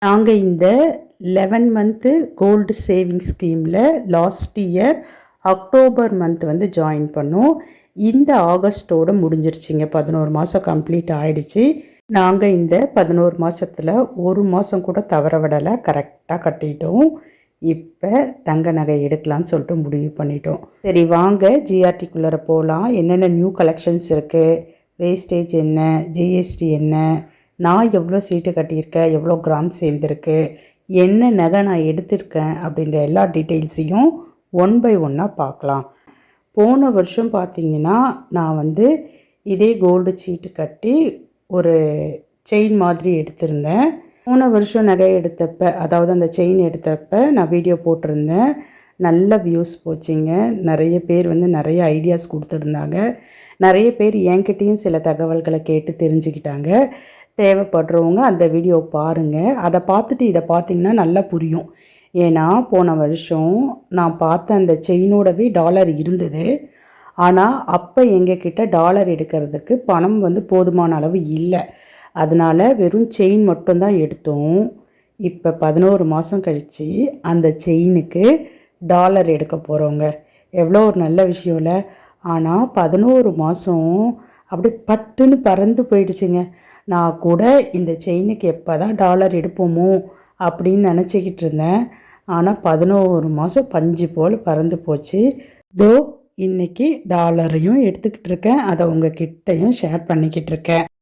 நாங்கள் இந்த 11 month gold saving ஸ்கீமில் லாஸ்ட் இயர் அக்டோபர் மந்த் வந்து ஜாயின் பண்ணோம். இந்த ஆகஸ்ட்டோடு முடிஞ்சிருச்சிங்க. 11 மாதம் கம்ப்ளீட் ஆகிடுச்சி. நாங்கள் இந்த 11 மாதத்தில் ஒரு மாதம் கூட தவற விடலை, கரெக்டாக கட்டிட்டோம். இப்போ தங்க நகை எடுக்கலான்னு சொல்லிட்டு முடிவு பண்ணிட்டோம். சரி வாங்க ஜிஆர்டிக்குள்ளே போகலாம். என்னென்ன நியூ கலெக்ஷன்ஸ் இருக்குது, வேஸ்டேஜ் என்ன, ஜிஎஸ்டி என்ன, நான் எவ்வளோ சீட்டு கட்டியிருக்கேன், எவ்வளோ கிராம் சேர்ந்துருக்கு, என்ன நகை நான் எடுத்திருக்கேன் அப்படின்ற எல்லா டீட்டெயில்ஸையும் ஒன் பை ஒன்னாக பார்க்கலாம். போன வருஷம் பார்த்திங்கன்னா நான் வந்து இதே கோல்டு சீட்டு கட்டி ஒரு செயின் மாதிரி எடுத்திருந்தேன். போன வருஷம் நகை எடுத்தப்ப, அதாவது அந்த செயின் எடுத்தப்ப நான் வீடியோ போட்டிருந்தேன். நல்ல வியூஸ் போச்சுங்க. நிறைய பேர் வந்து நிறைய ஐடியாஸ் கொடுத்துருந்தாங்க. நிறைய பேர் என்கிட்டையும் சில தகவல்களை கேட்டு தெரிஞ்சுக்கிட்டாங்க. தேவைப்படுறவங்க அந்த வீடியோ பாருங்கள். அதை பார்த்துட்டு இதை பார்த்திங்கன்னா நல்லா புரியும். ஏன்னா போன வருஷம் நான் பார்த்த அந்த செயினோடவே டாலர் இருந்தது. ஆனால் அப்போ எங்ககிட்ட டாலர் எடுக்கிறதுக்கு பணம் வந்து போதுமான அளவு இல்லை. அதனால் வெறும் செயின் மட்டும்தான் எடுத்தோம். இப்போ 11 மாதம் கழித்து அந்த செயினுக்கு டாலர் எடுக்க போகிறோங்க. எவ்வளோ ஒரு நல்ல விஷயம் இல்லை. ஆனால் 11 மாதம் அப்படி பட்டுன்னு பறந்து போயிடுச்சுங்க. நான் கூட இந்த செயினுக்கு எப்போ தான் டாலர் எடுப்போமோ அப்படின்னு நினச்சிக்கிட்டு இருந்தேன். ஆனால் 11 மாதம் பஞ்சு போல் பறந்து போச்சு. தோ இன்றைக்கி டாலரையும் எடுத்துக்கிட்டு இருக்கேன். அதை உங்கள் கிட்டையும் ஷேர் பண்ணிக்கிட்டு இருக்கேன்.